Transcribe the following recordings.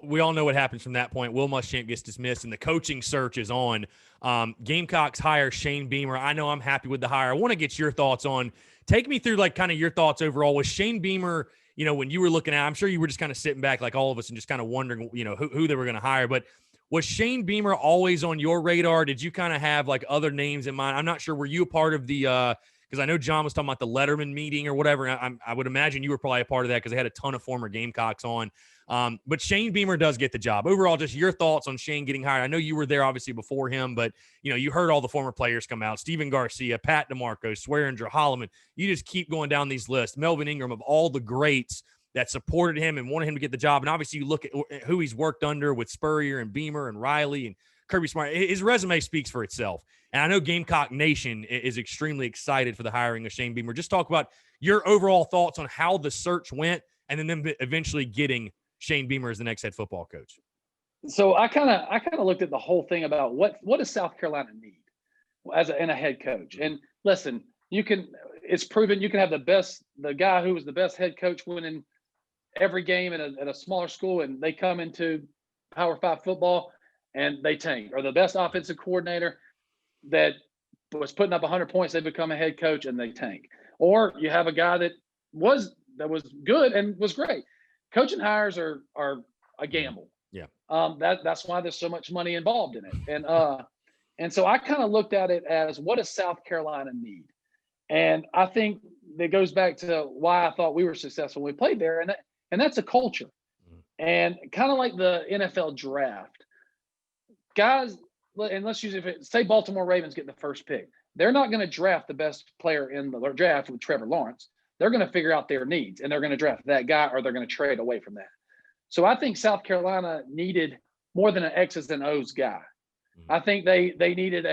We all know what happens from that point. Will Muschamp gets dismissed, and the coaching search is on. Gamecocks hire Shane Beamer. I know I'm happy with the hire. I want to get your thoughts on. Take me through, like, kind of your thoughts overall. Was Shane Beamer, when you were looking at, I'm sure you were just kind of sitting back like all of us and just kind of wondering, who they were going to hire. But was Shane Beamer always on your radar? Did you kind of have, like, other names in mind? I'm not sure. Were you a part of the because I know John was talking about the Letterman meeting or whatever. I would imagine you were probably a part of that because they had a ton of former Gamecocks on. But Shane Beamer does get the job. Overall, just your thoughts on Shane getting hired. I know you were there obviously before him, but you heard all the former players come out. Steven Garcia, Pat DeMarco, Swearinger, Holloman. You just keep going down these lists. Melvin Ingram, of all the greats that supported him and wanted him to get the job. And obviously you look at who he's worked under with Spurrier and Beamer and Riley and Kirby Smart. His resume speaks for itself. And I know Gamecock Nation is extremely excited for the hiring of Shane Beamer. Just talk about your overall thoughts on how the search went and then them eventually getting Shane Beamer as the next head football coach. So I kind of looked at the whole thing about what does South Carolina need in a head coach. And listen, it's proven you can have the guy who was the best head coach winning every game at a smaller school, and they come into Power 5 football and they tank. Or the best offensive coordinator that was putting up 100 points, they become a head coach and they tank. Or you have a guy that was good and was great. Coaching hires are a gamble. Yeah. That's why there's so much money involved in it. And so I kind of looked at it as, what does South Carolina need? And I think that goes back to why I thought we were successful when we played there. And that's a culture. And kind of like the NFL draft, guys, and let's use say Baltimore Ravens get the first pick. They're not going to draft the best player in the draft with Trevor Lawrence. They're going to figure out their needs, and they're going to draft that guy, or they're going to trade away from that. So I think South Carolina needed more than an X's and O's guy. I think they needed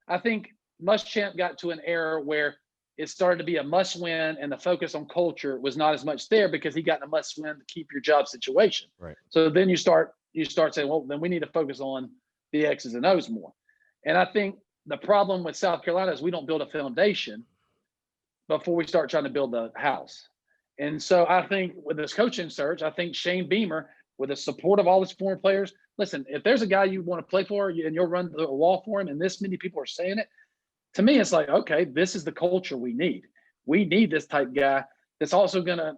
I think Muschamp got to an era where it started to be a must win, and the focus on culture was not as much there because he got in a must win to keep your job situation. Right. So then you start saying, well, then we need to focus on the X's and O's more. And I think the problem with South Carolina is we don't build a foundation before we start trying to build the house. And so I think with this coaching search, I think Shane Beamer, with the support of all his former players, listen, if there's a guy you want to play for and you'll run the wall for him, and this many people are saying it, to me, it's like, okay, this is the culture we need. We need this type guy that's also going to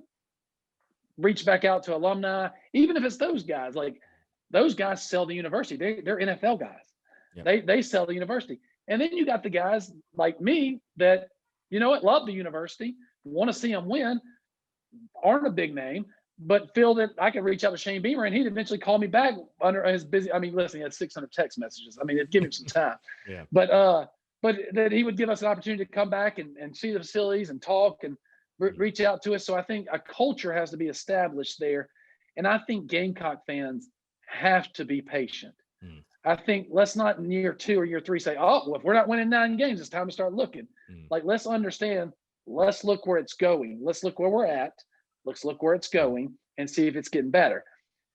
reach back out to alumni, even if it's those guys. Like, those guys sell the university. They're NFL guys. Yep. They sell the university. And then you got the guys like me that, love the university, want to see them win, aren't a big name, but feel that I could reach out to Shane Beamer and he'd eventually call me back under his busy. I mean, listen, he had 600 text messages. I mean, it'd give him some time. Yeah. But that he would give us an opportunity to come back and see the facilities and talk and reach out to us. So I think a culture has to be established there. And I think Gamecock fans have to be patient. I think let's not in year 2 or year 3 say, oh, well, if we're not winning 9 games, it's time to start looking. Like, let's understand, let's look where it's going. Let's look where we're at. Let's look where it's going and see if it's getting better.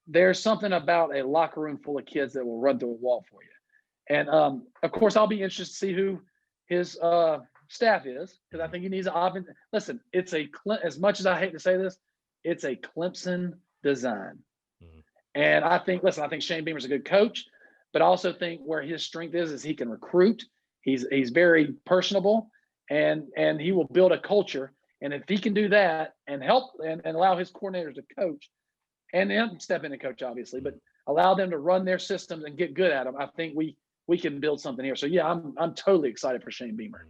There's something about a locker room full of kids that will run through a wall for you. And, of course, I'll be interested to see who his staff is, because I think he needs an offense. Listen, it's as much as I hate to say this, it's a Clemson design. And I think Shane Beamer's a good coach, but I also think where his strength is he can recruit. He's very personable, and he will build a culture. And if he can do that and help and allow his coordinators to coach, and then step in and coach, obviously, but allow them to run their systems and get good at them, I think we can build something here. So yeah, I'm totally excited for Shane Beamer.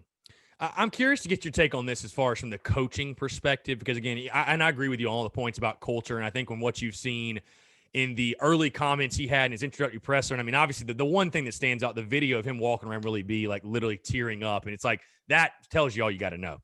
I'm curious to get your take on this as far as from the coaching perspective, because again, I agree with you on all the points about culture. And I think when what you've seen in the early comments he had in his introductory presser, and I mean, obviously the one thing that stands out, the video of him walking around really be like literally tearing up. And it's like, that tells you all you got to know.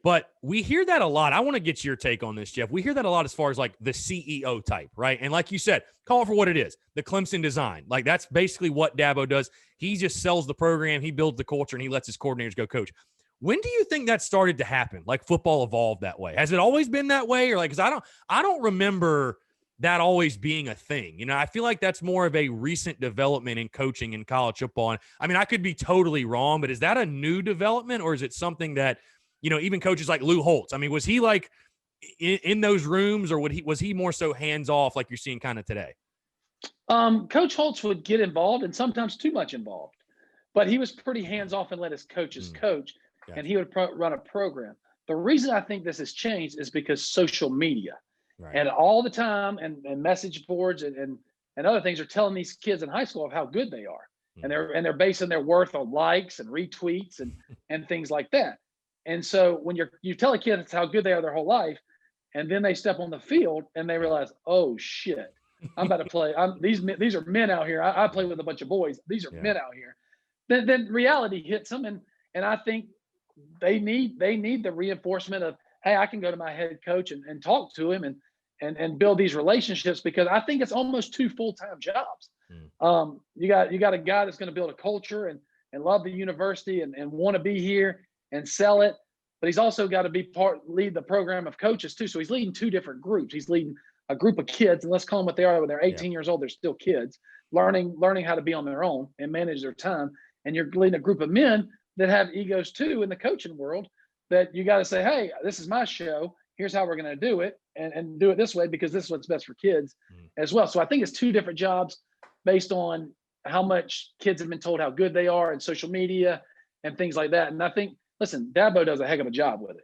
But we hear that a lot. I want to get your take on this, Jeff. We hear that a lot as far as like the CEO type, right? And like you said, call it for what it is, the Clemson design. Like, that's basically what Dabo does. He just sells the program, he builds the culture, and he lets his coordinators go coach. When do you think that started to happen? Like, football evolved that way? Has it always been that way? Or like, because I don't remember that always being a thing. I feel like that's more of a recent development in coaching in college football. And I mean, I could be totally wrong, but is that a new development, or is it something that, even coaches like Lou Holtz, I mean, was he like in those rooms, or was he more so hands off like you're seeing kind of today? Coach Holtz would get involved and sometimes too much involved, but he was pretty hands off and let his coaches coach, Gotcha. and he would run a program. The reason I think this has changed is because social media Right. and all the time and message boards and other things are telling these kids in high school of how good they are, and they're basing their worth on likes and retweets and things like that. And so when you tell a kid how good they are their whole life, and then they step on the field and they realize, oh shit, I'm about to play. These are men out here. I play with a bunch of boys. These are men out here. Then reality hits them, and I think they need the reinforcement of, hey, I can go to my head coach and talk to him and build these relationships, because I think it's almost two full-time jobs. You got a guy that's going to build a culture and love the university and want to be here and sell it, but he's also got to lead the program of coaches too. So he's leading two different groups. He's leading a group of kids, and let's call them what they are. When they're 18 years old, they're still kids, learning how to be on their own and manage their time. And you're leading a group of men that have egos too in the coaching world, that you got to say, hey, this is my show. Here's how we're going to do it, and do it this way because this is what's best for kids as well. So I think it's two different jobs based on how much kids have been told how good they are and social media and things like that. And I think, listen, Dabo does a heck of a job with it.